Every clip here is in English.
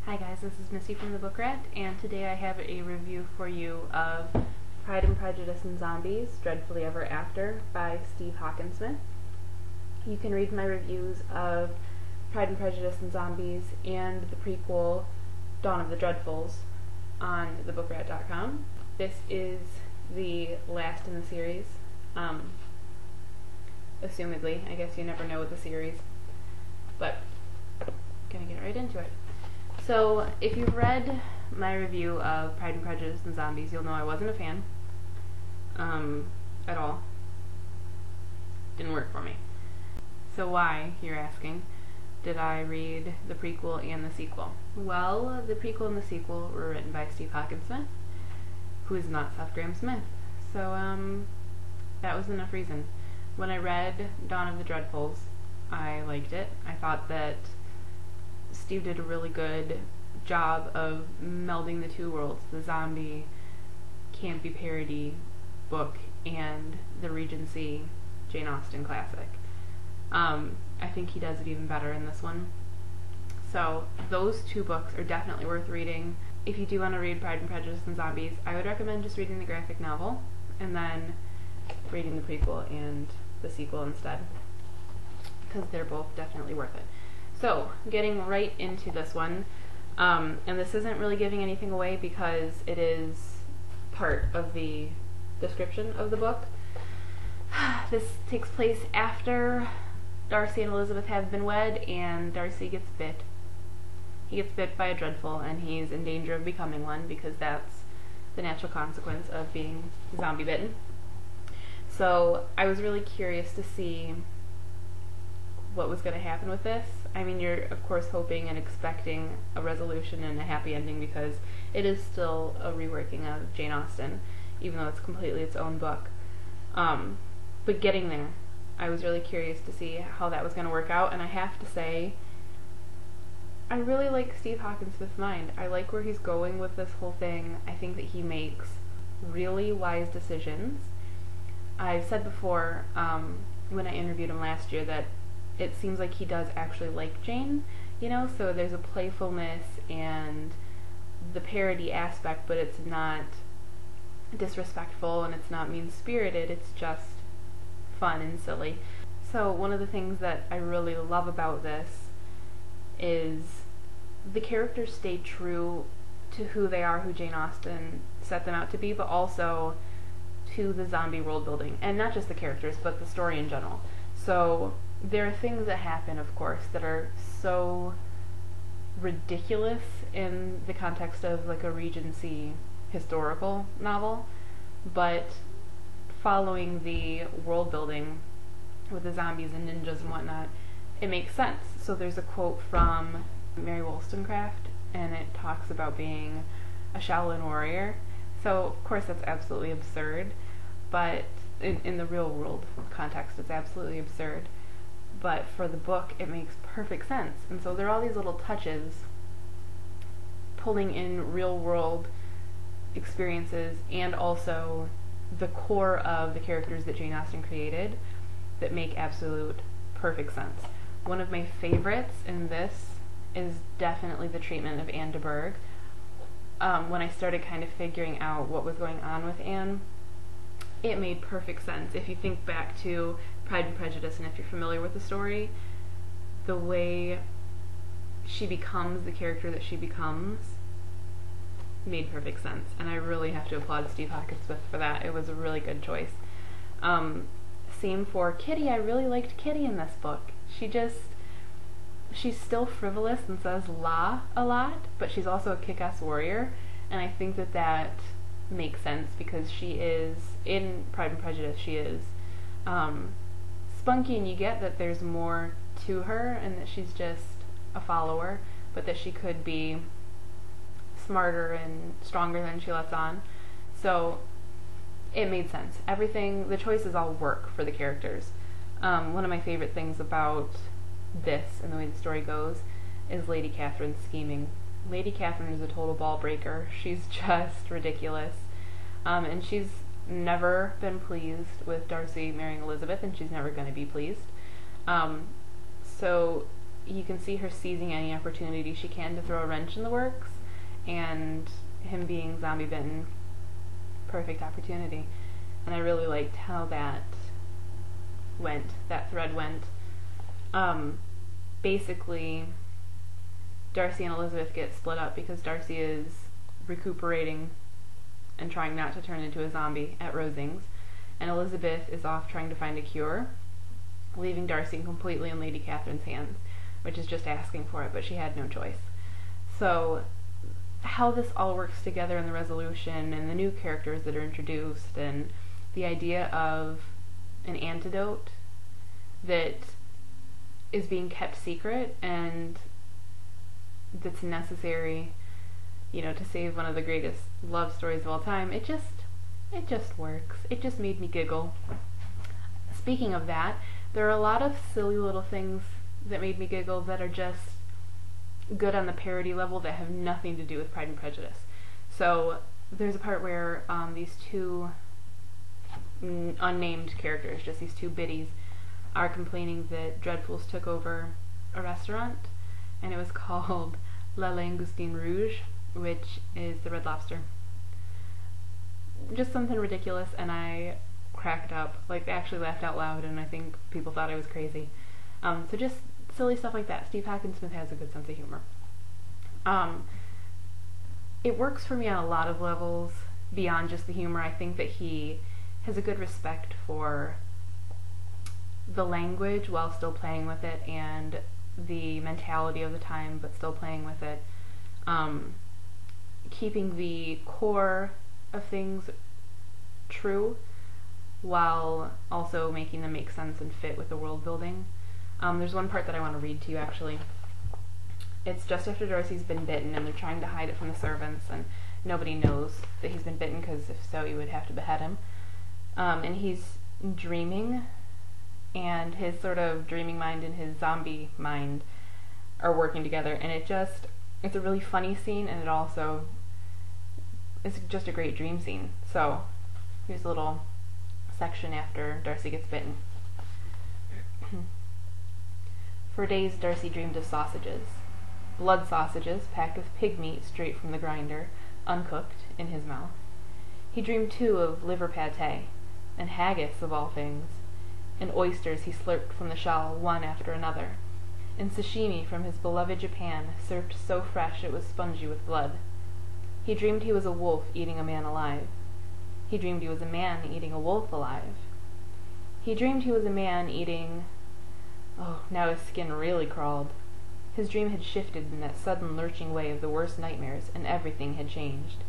Hi guys, this is Missy from the Book Rat, and today I have a review for you of Pride and Prejudice and Zombies, Dreadfully Ever After by Steve Hawkinsmith. You can read my reviews of Pride and Prejudice and Zombies and the prequel Dawn of the Dreadfuls on thebookrat.com. This is the last in the series, assumedly. I guess you never know with the series, but I'm gonna get right into it. So, if you've read my review of Pride and Prejudice and Zombies, you'll know I wasn't a fan, at all. Didn't work for me. So why, you're asking, did I read the prequel and the sequel? Well, the prequel and the sequel were written by Steve Hawkinsmith, who is not Seth Grahame-Smith. So, that was enough reason. When I read Dawn of the Dreadfuls, I liked it. I thought that Steve did a really good job of melding the two worlds, the zombie campy parody book and the Regency Jane Austen classic. I think he does it even better in this one. So those two books are definitely worth reading. If you do want to read Pride and Prejudice and Zombies, I would recommend just reading the graphic novel and then reading the prequel and the sequel instead, because they're both definitely worth it. So, getting right into this one, and this isn't really giving anything away because it is part of the description of the book. This takes place after Darcy and Elizabeth have been wed, and Darcy gets bit. He gets bit by a dreadful, and he's in danger of becoming one because that's the natural consequence of being zombie bitten. So, I was really curious to see what was going to happen with this. I mean, you're of course hoping and expecting a resolution and a happy ending because it is still a reworking of Jane Austen, even though it's completely its own book. But getting there, I was really curious to see how that was going to work out, and I have to say, I really like Steve Hawkinsmith's mind. I like where he's going with this whole thing. I think that he makes really wise decisions. I've said before, when I interviewed him last year, that it seems like he does actually like Jane, you know, so there's a playfulness and the parody aspect, but it's not disrespectful and it's not mean-spirited, it's just fun and silly. So one of the things that I really love about this is the characters stay true to who they are, who Jane Austen set them out to be, but also to the zombie world building, and not just the characters, but the story in general. So there are things that happen, of course, that are so ridiculous in the context of like a Regency historical novel, but following the world building with the zombies and ninjas and whatnot, it makes sense. So there's a quote from Mary Wollstonecraft, and it talks about being a Shaolin warrior. So of course that's absolutely absurd, but in the real world context it's absolutely absurd. But for the book, it makes perfect sense. And so there are all these little touches pulling in real-world experiences and also the core of the characters that Jane Austen created that make absolute perfect sense. One of my favorites in this is definitely the treatment of Anne de Bourgh. When I started kind of figuring out what was going on with Anne, it made perfect sense. If you think back to Pride and Prejudice, and if you're familiar with the story, the way she becomes the character that she becomes made perfect sense, and I really have to applaud Steve Hawkinsmith for that. It was a really good choice. Same for Kitty. I really liked Kitty in this book. She's still frivolous and says la a lot, but she's also a kick-ass warrior, and I think that that makes sense because she is, in Pride and Prejudice, she is spunky, and you get that there's more to her and that she's just a follower, but that she could be smarter and stronger than she lets on. So it made sense. Everything, the choices all work for the characters. One of my favorite things about this and the way the story goes is Lady Catherine's scheming. Lady Catherine is a total ball breaker. She's just ridiculous. And she's never been pleased with Darcy marrying Elizabeth, and she's never going to be pleased. So you can see her seizing any opportunity she can to throw a wrench in the works, and him being zombie bitten, perfect opportunity. And I really liked how that thread went. Basically, Darcy and Elizabeth get split up because Darcy is recuperating and trying not to turn into a zombie at Rosings, and Elizabeth is off trying to find a cure, leaving Darcy completely in Lady Catherine's hands, which is just asking for it, but she had no choice. So how this all works together in the resolution, and the new characters that are introduced, and the idea of an antidote that is being kept secret and that's necessary, you know, to save one of the greatest love stories of all time, it just works. It just made me giggle. Speaking of that, there are a lot of silly little things that made me giggle that are just good on the parody level that have nothing to do with Pride and Prejudice. So there's a part where these two unnamed characters, just these two biddies, are complaining that Dreadfuls took over a restaurant, and it was called La Langoustine Rouge, which is the Red Lobster. Just something ridiculous, and I cracked up, like actually laughed out loud, and I think people thought I was crazy. So just silly stuff like that. Steve Hawkins-Smith has a good sense of humor. It works for me on a lot of levels beyond just the humor. I think that he has a good respect for the language while still playing with it, and the mentality of the time but still playing with it. Keeping the core of things true while also making them make sense and fit with the world building. There's one part that I want to read to you, actually. It's just after Darcy's been bitten, and they're trying to hide it from the servants, and nobody knows that he's been bitten, because if so, you would have to behead him. And he's dreaming, and his sort of dreaming mind and his zombie mind are working together, and it's a really funny scene, and it's just a great dream scene. So here's a little section after Darcy gets bitten. For days Darcy dreamed of sausages. Blood sausages packed with pig meat straight from the grinder, uncooked, in his mouth. He dreamed too of liver pâté, and haggis of all things, and oysters he slurped from the shell one after another, and sashimi from his beloved Japan, served so fresh it was spongy with blood. He dreamed he was a wolf eating a man alive. He dreamed he was a man eating a wolf alive. He dreamed he was a man eating... Oh, now his skin really crawled. His dream had shifted in that sudden lurching way of the worst nightmares, and everything had changed.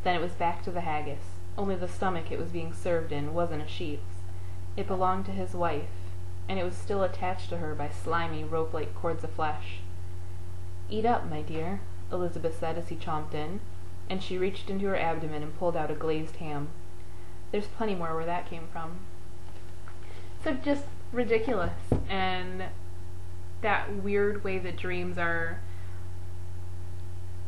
Then it was back to the haggis, only the stomach it was being served in wasn't a sheep's. It belonged to his wife, and it was still attached to her by slimy, rope-like cords of flesh. "Eat up, my dear," Elizabeth said as he chomped in, and she reached into her abdomen and pulled out a glazed ham. There's plenty more where that came from. So just ridiculous, and that weird way that dreams are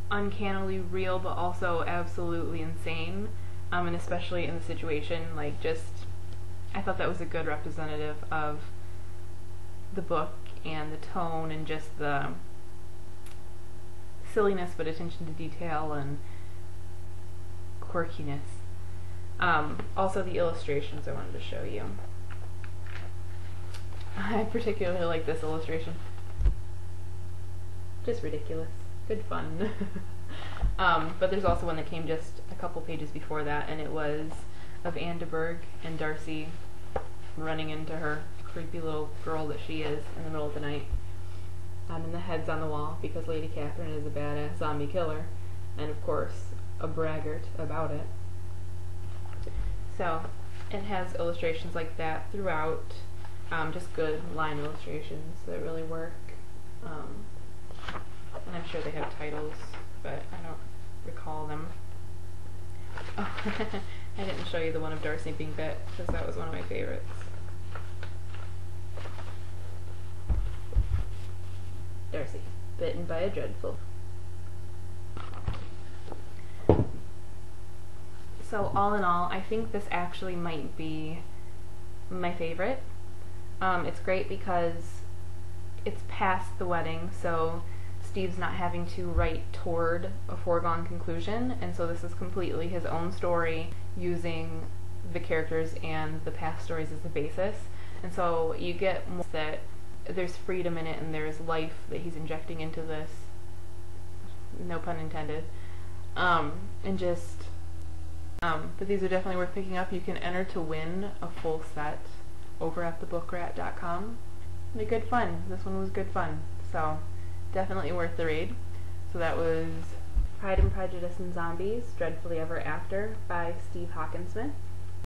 uncannily real but also absolutely insane, and especially in the situation, I thought that was a good representative of the book and the tone and just the silliness but attention to detail and quirkiness. Also the illustrations I wanted to show you. I particularly like this illustration. Just ridiculous. Good fun. But there's also one that came just a couple pages before that, and it was of Anne de Bourgh and Darcy running into her creepy little girl that she is in the middle of the night. And the head's on the wall because Lady Catherine is a badass zombie killer, and of course a braggart about it. So it has illustrations like that throughout, just good line illustrations that really work. And I'm sure they have titles, but I don't recall them. Oh, I didn't show you the one of Darcy being bit, because that was one of my favorites. Darcy, bitten by a dreadful. So all in all, I think this actually might be my favorite. It's great because it's past the wedding, so Steve's not having to write toward a foregone conclusion, and so this is completely his own story using the characters and the past stories as the basis. And so you get more that there's freedom in it and there's life that he's injecting into this, no pun intended, and just but these are definitely worth picking up. You can enter to win a full set over at thebookrat.com. They're good fun. This one was good fun, so definitely worth the read. So that was Pride and Prejudice and Zombies, Dreadfully Ever After by Steve Hawkinsmith.